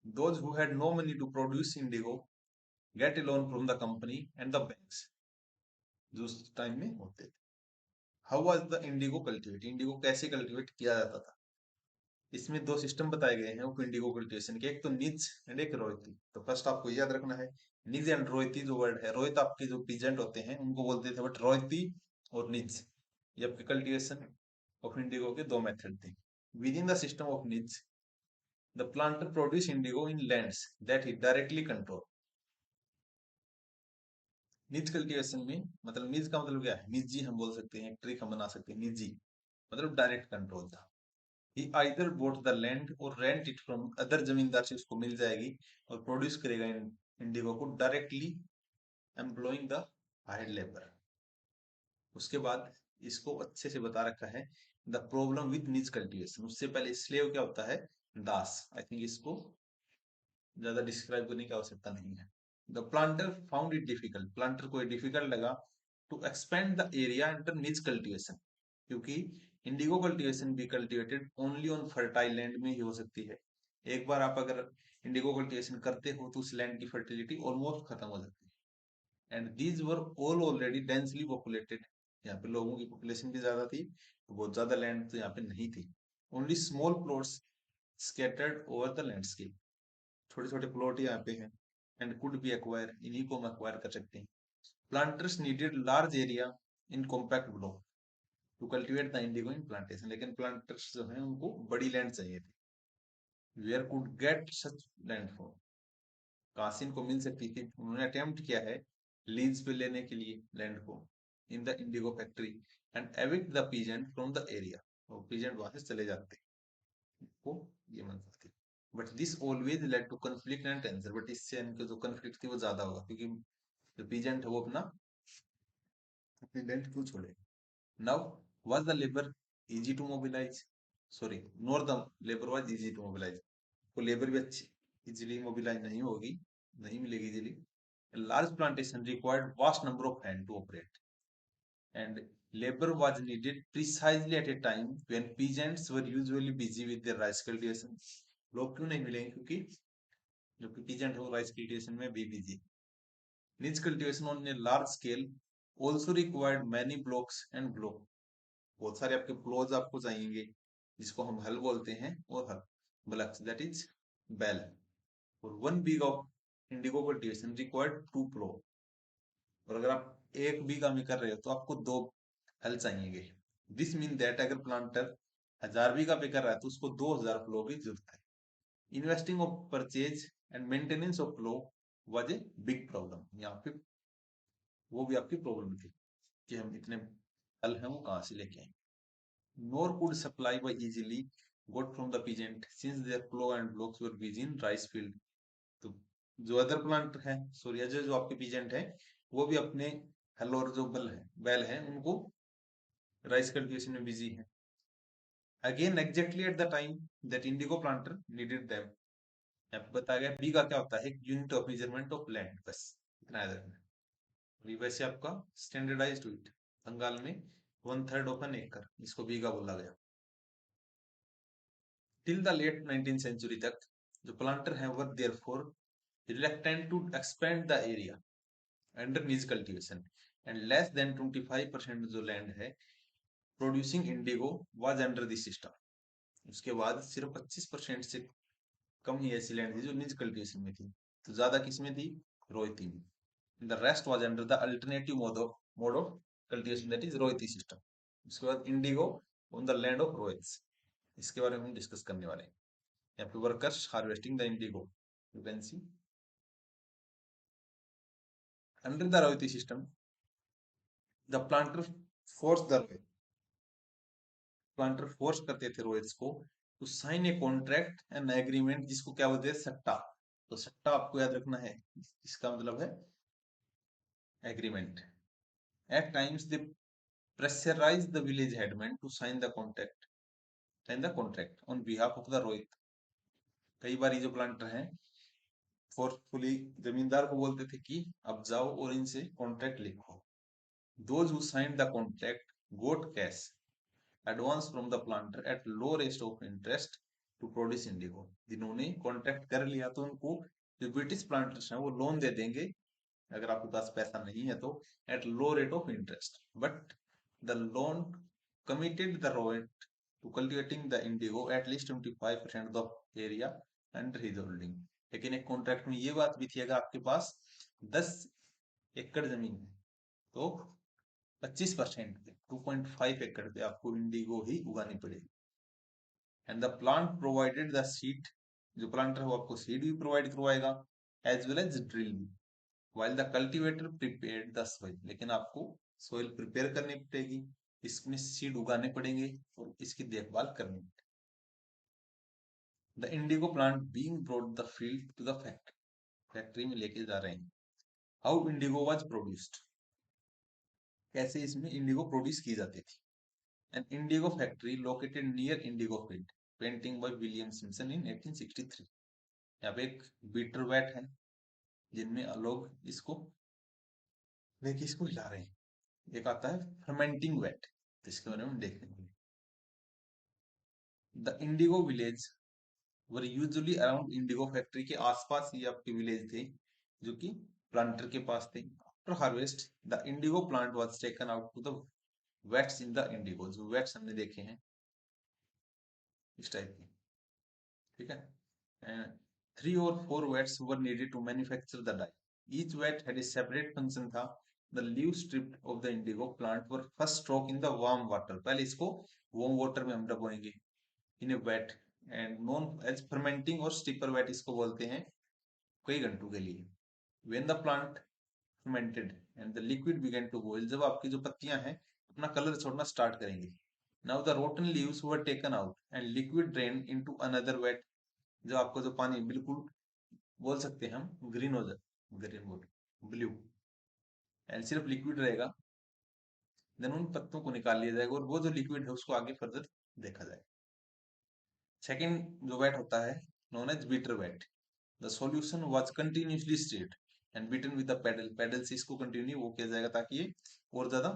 Those who had no money to produce indigo get a loan from the company and the banks, जो उस टाइम में होते थे। How was the Indigo cultivate, Indigo कैसे कल्टीवेट किया जाता था। इसमें दो सिस्टम बताए गए हैं इंडिगो कल्टीवेशन के, एक तो निज एंड एक रोयती। तो फर्स्ट आपको याद रखना है निज एंड रोयती जो वर्ड है, रोयत आपके जो पीजेंट होते हैं उनको बोलते थे, बट रोयती और निज ये आपके कल्टीवेशन ऑफ इंडिगो के दो मेथड थे। Within the system of nij the planter produce indigo in lands that he directly control. Nij cultivation में मतलब निज का मतलब क्या है, निजी हम बोल सकते हैं, ट्रिक हम बना सकते हैं, निजी मतलब डायरेक्ट कंट्रोल था। ही आइदर बोट द लैंड और रेंट इट फ्रॉम अदर जमींदार से उसको मिल जाएगी और प्रोड्यूस करेगा इंडिगो को directly employing the hired labour. उसके बाद इसको अच्छे से बता रखा है द प्रॉब्लम विद निज कल्टीवेशन। उससे पहले स्लेव क्या होता है, दास। आई थिंक इसको ज्यादा डिस्क्राइब करने की आवश्यकता नहीं है। The planter found it difficult, planter को डिफिकल्ट लगा to expand the area under nij cultivation, क्योंकि इंडिगो कल्टीवेशन भी cultivated only on fertile land में ही हो सकती है। एक बार आप अगर इंडिगो कल्टीवेशन करते हो तो उस लैंड की फर्टिलिटी ऑलमोस्ट खत्म हो जाती है। And these were all already densely populated, यहाँ पे लोगों की पॉपुलेशन भी ज्यादा थी, तो बहुत ज्यादा लैंड तो यहाँ पे नहीं थी। Only small plots scattered over the landscape, छोटे छोटे प्लॉट यहाँ पे हैं एंड कुड बी एक्वायर, इन्हीं को हम एक्वायर कर सकते हैं। Planters needed large area in compact block to cultivate the indigo in plantation, लेकिन प्लांटर्स जो हैं उनको बड़ी लैंड चाहिए थी। Where could get such land for, कहाँ से इनको मिल सकती थी। उन्होंने अटेम्प्ट किया है लीज पे लेने के लिए लैंड को in the indigo factory and evict the peasant from the area, और पीजेंट वहां से चले जाते को ये मन सकती। But this always led to conflict and tension, but इससे इनके जो कन्फ्लिक्ट थी वो ज्यादा होगा, क्योंकि जो पीजेंट है वो अपनी लैंड क्यों छोड़े। Now was the labour easy to mobilise, sorry nor the labour was easy to mobilise, को लेबर भी अच्छी इजीली मोबिलाइज नहीं होगी, नहीं मिलेगी easily. Large plantation required vast number of hand to operate and labor was needed precisely at a time when peasants were usually busy with their rice cultivation। लोग क्यों नहीं मिलेंगे, क्योंकि जो पीजेंट है वो राइस कल्टीवेशन में भी बिजी। निज cultivation on a large scale also required many blocks and blow, बहुत सारे आपके प्लोज आपको चाहिए जिसको हम हल बोलते हैं, और हल ब्लॉक्स दैट इज बेल। और one bigha of Indigo cultivation required 2 प्लो, और अगर आप एक बीघा में कर रहे हो तो आपको 2 हल चाहिए। दिस मीन दैट अगर प्लांटर 1000 बीघा पे कर रहा है तो उसको 2000 प्लो की जरूरत है। Investing of purchase and maintenance of plough was a big problem, यहाँ पे वो भी आपकी प्रॉब्लम थी कि हम इतने हल हैं वो कहाँ से लेके आए। nor could supply by easily got from the peasant since their plow and blocks were busy in rice field। तो जो अदर प्लांट है, सॉरी जो जो आपके पीजेंट है वो भी अपने हल और जो बैल है उनको राइस कल्टीवेशन में बिजी है। Again exactly at the time that Indigo planter needed them, यहाँ पे बताया गया बी का क्या होता है, unit of measurement of land, बस इतना याद रखना। अभी वैसे आपका स्टैंडर्डाइज्ड यूनिट बंगाल में 1/3 ऑफ एन एकड़, इसको बीघा बोला गया। Till the late 19th century तक जो प्लांटर है were therefore reluctant to expand the area under nij cultivation and less than 25% जो लैंड है producing indigo was under this system. उसके बाद सिर्फ 25% से कम ही ऐसी लैंड थी जो निज कल्टीवेशन में थी, तो ज्यादा किसमें थी, रोयती में। The rest was under the alternative mode of cultivation that is ryoti system. उसके बाद indigo on the land of ryots, इसके बारे में हम डिस्कस करने वाले हैं। यहाँ पे workers harvesting the indigo, you can see under the ryoti system the planter force करते थे रोयत्स को to sign a contract and agreement, जिसको क्या बोलते हैं, सट्टा। तो सट्टा आपको याद रखना है, इसका मतलब है agreement. At times they pressurise the village headman to sign the contract on behalf of the ryots. कई बार ये जो प्लांटर हैं फोर्सफुली जमींदार को बोलते थे कि अब जाओ और इनसे कॉन्ट्रैक्ट लिखो। Those who signed the contract got cash advance from the planter at low rate of interest to produce indigo. जिन्होंने कॉन्ट्रैक्ट कर लिया तो उनको जो ब्रिटिश प्लांटर्स हैं वो लोन दे देंगे, अगर आपके पास पैसा नहीं है तो, eight low rate of interest, but the loan committed the Rohit to cultivating the indigo at least 25% of the area under his holding। लेकिन एक कॉन्ट्रैक्ट में ये बात भी थी, अगर आपके पास 10 एकड़ जमीन है तो 25% पे 2.5 एकड़ पे आपको इंडिगो ही उगानी पड़ेगी। And the plant provided the seed, जो प्लांटर है वो आपको सीड भी प्रोवाइड करवाएगा एज वेल एज ड्रिल भी, while the cultivator prepared the soil, लेकिन आपको सोइल प्रिपेयर करनी पड़ेगी, इसमें सीड उगाने पड़ेंगे और इसकी देखभाल करनी पड़ेगी। The indigo plant being brought the field to the factory में लेके जा रहे हैं। हाउ इंडिगो वाज प्रोड्यूस्ड, कैसे इसमें इंडिगो प्रोड्यूस की जाती थी। An indigo factory located near indigo field, painting by William Simpson in 1863। यहाँ पे एक बीटर वैट है जिनमें लोग इसको लेके इसको हिला रहे हैं। एक आता है फर्मेंटिंग वेट, इसके बारे में देखने को। The Indigo village were usually around, Indigo factory के आसपास ही आपके विलेज थे जो कि प्लांटर के पास थे। After harvest the indigo plant was taken out to the vats in the indigo, जो वेट्स हमने देखे हैं इस टाइप के, ठीक है। 3 or 4 vats were needed to manufacture the dye, each vat had a separate function था। The leave stripped off the indigo plant were first stroke in the warm water, पहले इसको वार्म वाटर में हम डबोएंगे in a vat and known as fermenting, और steeper vat इसको बोलते हैं कई घंटों के लिए। When the plant fermented and the liquid began to boil, जब आपकी जो पत्तियां हैं अपना कलर छोड़ना स्टार्ट करेंगे। Now the rotten leaves were taken out and liquid drain into another vat, जो आपको जो पानी बिल्कुल बोल सकते हैं हम ग्रीन हो जाए, ग्रीन बोल ब्लू, एंड सिर्फ लिक्विड रहेगा, देन उन पत्तों को निकाल लिया जाएगा और वो जो लिक्विड है उसको आगे फर्दर देखा जाएगा। सेकेंड जो वेट होता है known as beater vat, the solution was continuously stirred and beaten with the paddle, paddle से इसको कंटिन्यू वो किया जाएगा ताकि ये और ज्यादा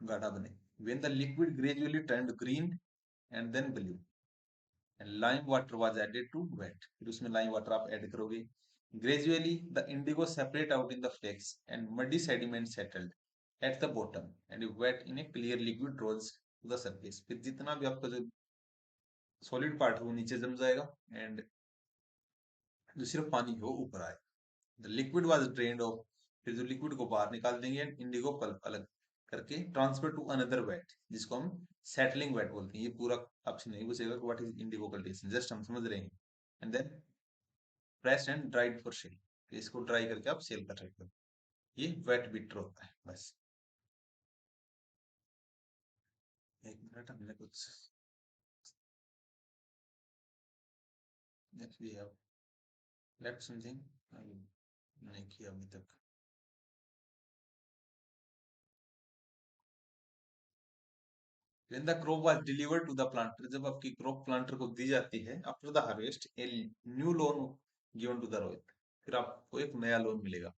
गाढ़ा बने। When the liquid gradually turned green and then blue and lime water was added to vat, फिर उसमें लाइम वाटर आप ऐड करोगे। Gradually the indigo separate out in the flakes and muddy sediment settled at the bottom and vat in a clear liquid rolls to the surface, फिर जितना भी आपका जो solid part है वो नीचे जम जाएगा एंड जो सिर्फ पानी है वो ऊपर आए। The liquid was drained of, फिर जो लिक्विड को बाहर निकाल देंगे एंड इंडिगो पल्प अलग करके ट्रांसफर टू अनदर वेट, जिसको हम सेटलिंग वेट बोलते हैं। ये पूरा आपसे नहीं पूछेगा कि what is indigo cultivation, just हम समझ रहे हैं। And then pressed and dried for sale, इसको ड्राई करके आप सेल कर सकते हो। ये वेट बीटर होता है। बस एक मिनट, हमने कुछ next we have left something नहीं किया अभी तक। When the crop was delivered to the planter, जब आपकी crop planter को दी जाती है, after the harvest, a new loan given to the Rohit, फिर आपको एक नया लोन मिलेगा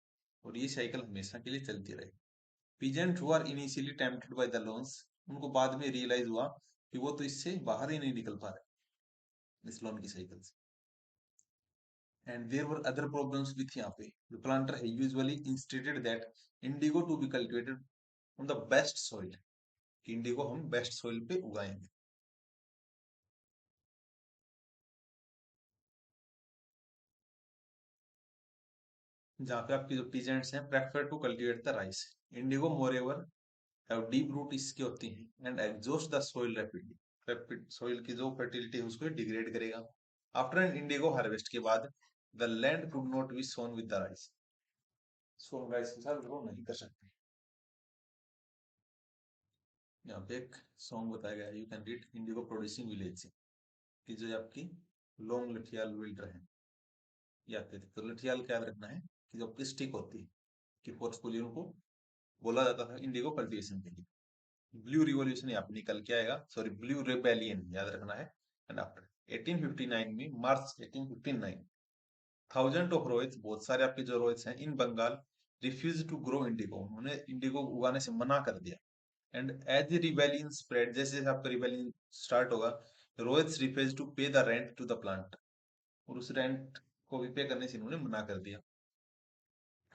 और ये साइकिल हमेशा के लिए चलती रहे। Peasants who are initially tempted by the loans, उनको बाद में रियलाइज हुआ कि वो तो इससे बाहर ही नहीं निकल पा रहे इस लोन की साइकिल से। And there were other problems with यहाँ पे the planter usually instated that indigo to be cultivated on the best soil, कि इंडिगो हम बेस्ट सोइल पे उगाएंगे। जहाँ पे आपके जो पीजेंट्स हैं prefer to cultivate the rice, indigo moreover have deep root इसकी होती है and exhaust the soil rapidly, rapid soil की जो फर्टिलिटी है उसको डिग्रेड करेगा। आफ्टर एन इंडिगो हार्वेस्ट के बाद the land could not be sown with the rice, sown rice के साथ ग्रो नहीं कर सकते। यहाँ पे एक सॉन्ग बताया गया है, you can read Indigo producing village से, कि जो आपकी लॉन्ग लठियाल विल्डर है याद थे, तो लठियाल क्या याद रखना है कि जो आपकी स्टिक होती है कि फोर्सफुली उनको बोला जाता था इंडिगो कल्टीवेशन के लिए। ब्लू रिवॉल्यूशन यहाँ पे निकल के आएगा, सॉरी ब्लू रेबेलियन याद रखना है। एंड आफ्टर 1859 में, मार्च 1859, थाउजेंड ऑफ रोहित, बहुत सारे आपके जो रोहित हैं in Bengal, refuse to grow indigo, उन्होंने इंडिगो उगाने से मना कर दिया। And as a rebellion spread, जैसे जैसे आपका रिबेलियन स्टार्ट होगा, ryots refuse to pay the rent to the plant, और उस रेंट को भी पे करने से इन्होंने मना कर दिया।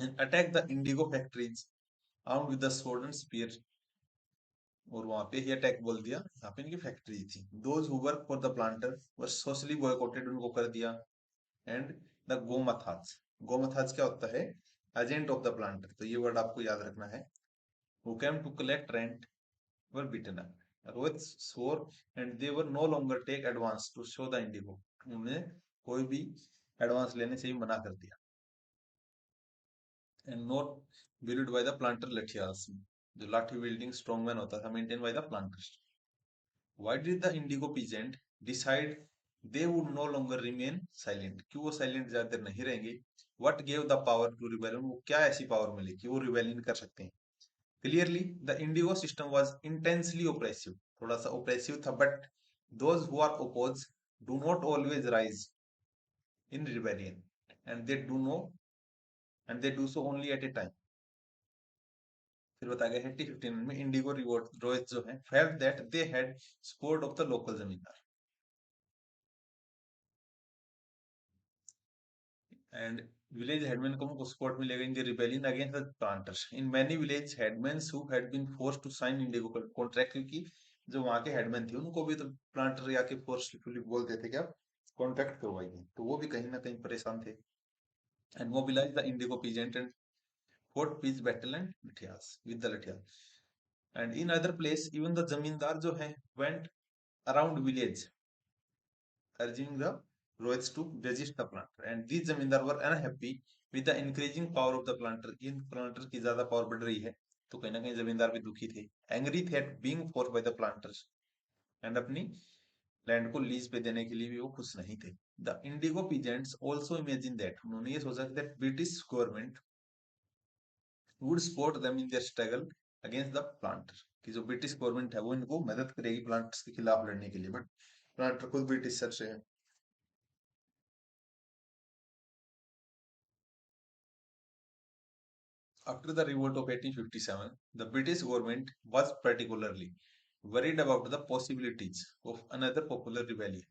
And attack the indigo factories armed with the sword and spear, और वहां पे ही अटैक बोल दिया, यहाँ पे इनकी फैक्ट्री थी। Those who work for the planter were socially boycotted, उनको कर दिया। एंड द गोमथाज, गोमथाज क्या होता है, एजेंट ऑफ द प्लांटर, तो ये वर्ड आपको याद रखना है। Who came to collect rent were beaten up, ryots swore and they were no longer take advance to show the indigo, उन्हें कोई भी एडवांस लेने से ही मना कर दिया। And not build by the planter lathiyals, जो लाठी बिल्डिंग स्ट्रॉन्गमैन होता था maintain by the planters. Why did the indigo peasant decide they would no longer remain silent, क्यों वो साइलेंट ज्यादा देर नहीं रहेंगे। What gave the power to rebellion, वो क्या ऐसी पावर मिली कि वो रिबेलियन कर सकते हैं। Clearly the indigo system was intensely oppressive, थोड़ा सा oppressive था, but those who are opposed do not always rise in rebellion, and they do know, and they do so only at a time। फिर बताया गया 1859 में Indigo revolt Rohit जो है felt that they had support of the local जमींदार, and village headmen को support मिलेगा in the rebellion against the planters। In many village headmen who had been forced to sign indigo contract, क्योंकि जो वहाँ के headman थे उनको भी तो प्लांटर या के फोर्सफुली बोलते थे कि आप कॉन्ट्रैक्ट करवाइए, तो वो भी कहीं ना कहीं परेशान थे। And mobilise the indigo peasant and fought peace battle and lathiyas with the lathiyal. And in other place even the zamindar जो है went around village urging the Rohits to resist the planter, and these जमींदार were unhappy with the increasing power of the planter, in planter की ज्यादा power बढ़ रही है, तो कहीं ना कहीं जमींदार भी दुखी थे। एंग्री थे at being forced by the planters, and अपनी लैंड को लीज पे देने के लिए भी वो खुश नहीं थे। The Indigo peasants also imagine that, उन्होंने ये सोचा that British government would support them in their struggle against the planter, कि जो ब्रिटिश गवर्नमेंट है वो इनको मदद करेगी प्लांटर्स के खिलाफ लड़ने के लिए, बट प्लांटर खुद ब्रिटिश सर से है। After the revolt of 1857, the British government was particularly worried about the possibilities of another popular rebellion।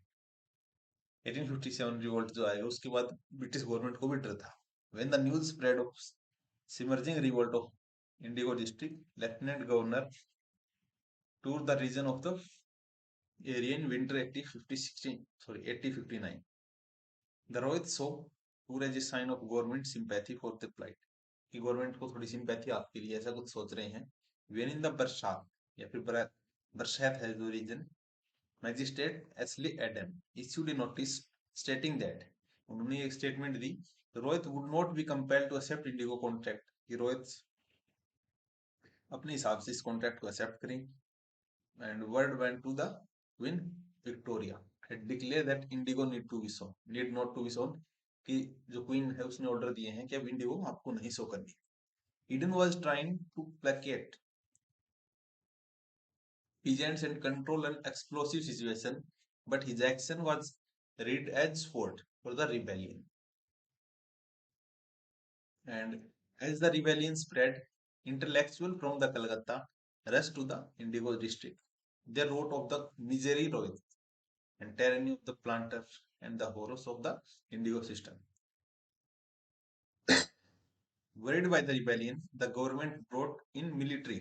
1857 revolt जो आएगा उसके बाद ब्रिटिश गवर्नमेंट को भी डर था। When the news spread of simmering revolt of Indigo district, Lieutenant Governor toured the region of the area in winter 1859। The Rohit saw tour as a sign of government sympathy for the plight, कि government को थोड़ी sympathy आपके लिए ऐसा कुछ सोच रहे हैं। वेन इन द बरसात या फिर बरसात है जो region, magistrate Ashley Eden issued a notice stating that, उन्होंने एक स्टेटमेंट दी, ryots would not be compelled to accept indigo contract, कि रोहित अपने हिसाब से इस कॉन्ट्रैक्ट को एक्सेप्ट करें। And word went to the queen Victoria had declared that indigo need not to be sown, कि जो क्वीन है उसने ऑर्डर दिए हैं कि अब इंडिगो आपको नहीं शो करनी। Eden was trying to placate peasants and control an explosive situation, but his action was read as support for the rebellion. And as the rebellion spread, intellectuals from the Calcutta rushed to the Indigo district. They wrote of the misery Rohit and tyranny of the planters and the horrors of the Indigo system. Worried by the rebellion, the government brought in military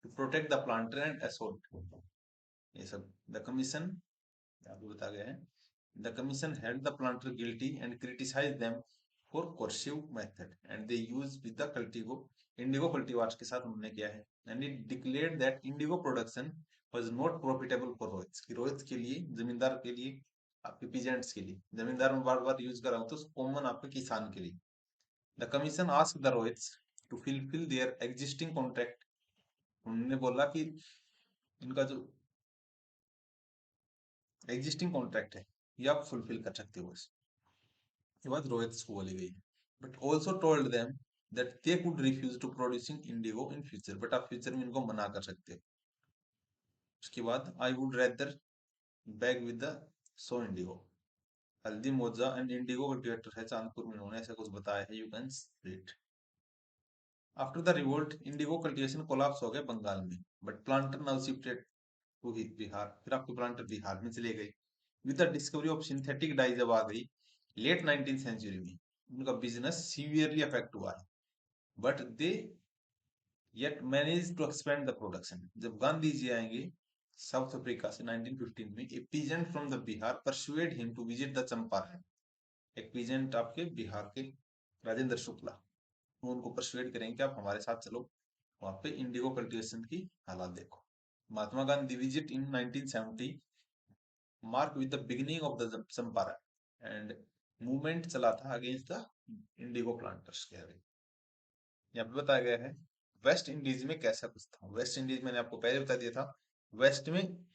to protect the planter and assault. ये सब the commission आपको बता गया है. The commission held the planter guilty and criticized them for coercive method, and they used with the indigo cultivars के साथ उन्होंने किया है. And it declared that indigo production was not profitable for Rohits. कि रोहित के लिए, जमींदार के लिए, आपके पीजेंट्स के लिए, जमींदार में बार बार यूज कर रहा हूं तो कॉमन आपके किसान के लिए. The commission asked the Rohits to fulfill their existing contract. उन्होंने बोला कि इनका जो एग्जिस्टिंग कॉन्ट्रैक्ट है ये आप फुलफिल कर सकते हो. ये बात रोहित को बोली गई. But also told them that they could refuse to producing indigo in future. But आप फ्यूचर में इनको मना कर सकते हो. उसके बाद I would rather beg with the sow indigo. हल्दी मोजा एंड इंडिगो कल्टिवेटर है चांदपुर में, उन्होंने ऐसा कुछ बताया है. You can read. After the revolt indigo cultivation collapse हो गया बंगाल में. But planter now shifted to Bihar. फिर आपके प्लांटर बिहार में चले गए. With the discovery of synthetic dye जब आ गई लेट 19th सेंचुरी में, उनका बिजनेस सीवियरली अफेक्ट हुआ है. But they yet manage to expand the production. जब गांधी जी आएंगे साउथ अफ्रीका से 1915 में, a peasant from the Bihar persuaded him to visit the Champaran. एक पीजेंट आपके बिहार के राजेंद्र शुक्ला, वो उनको परसुएड करेंगे कि आप हमारे साथ चलो, वहां पे इंडिगो कल्टिवेशन की हालात देखो. Mahatma Gandhi visit in 1970 mark with the beginning of the Champaran and movement चला था अगेंस्ट द इंडिगो प्लांटर्स के. यहाँ पे बताया गया है वेस्ट इंडीज में कैसा कुछ था. वेस्ट इंडीज मैंने आपको पहले बता दिया था. वेस्ट में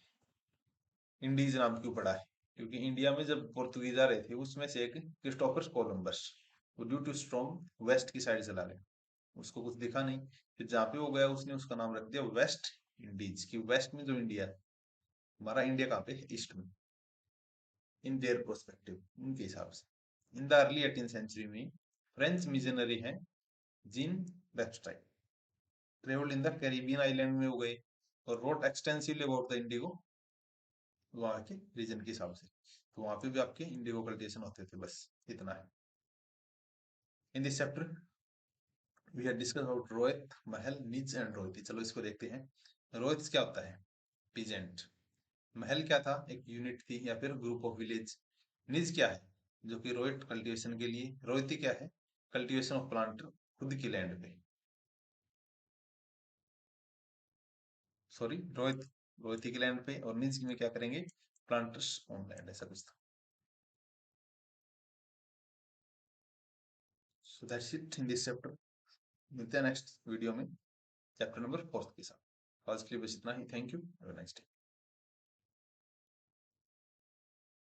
इंडीज नाम क्यों पड़ा है, क्योंकि इंडिया में जब पोर्तुगीज आ रहे थे उसमें से एक क्रिस्टोफर कोलंबस, वो ड्यू टू स्ट्रॉन्ग वेस्ट की साइड चला गया. उसको कुछ दिखा नहीं, फिर जहाँ पे हो गया उसने उसका नाम रख दिया वेस्ट इंडीज. की वेस्ट में जो इंडिया है, हमारा इंडिया कहाँ पे, ईस्ट में. इन देयर प्रोस्पेक्टिव, उनके हिसाब से. In the early 18th century में फ्रेंच मिशनरी है Jean Baptiste travelled in the Caribbean island में हो गए और wrote extensively about the indigo वहां के रीजन के हिसाब से. तो वहां पे भी आपके इंडिगो कल्टिवेशन होते थे. बस इतना है. In this chapter we have discuss about ryoti, mahal, nij and Rohit. चलो इसको देखते हैं. रोहित क्या होता है, पीजेंट. महल क्या था, एक यूनिट थी या फिर ग्रुप ऑफ विलेज. निज क्या है, जो कि रोहित कल्टीवेशन के लिए. रोहिती क्या है, कल्टीवेशन ऑफ प्लांट खुद की लैंड पे. सॉरी, रोहिती की लैंड पे. और निज में क्या करेंगे, प्लांटर्स ऑन लैंड, ऐसा कुछ था. So that's it in this chapter. मिलते हैं नेक्स्ट वीडियो में चैप्टर नंबर 4 के साथ. आज के लिए बस इतना ही. Thank you. Have a nice day.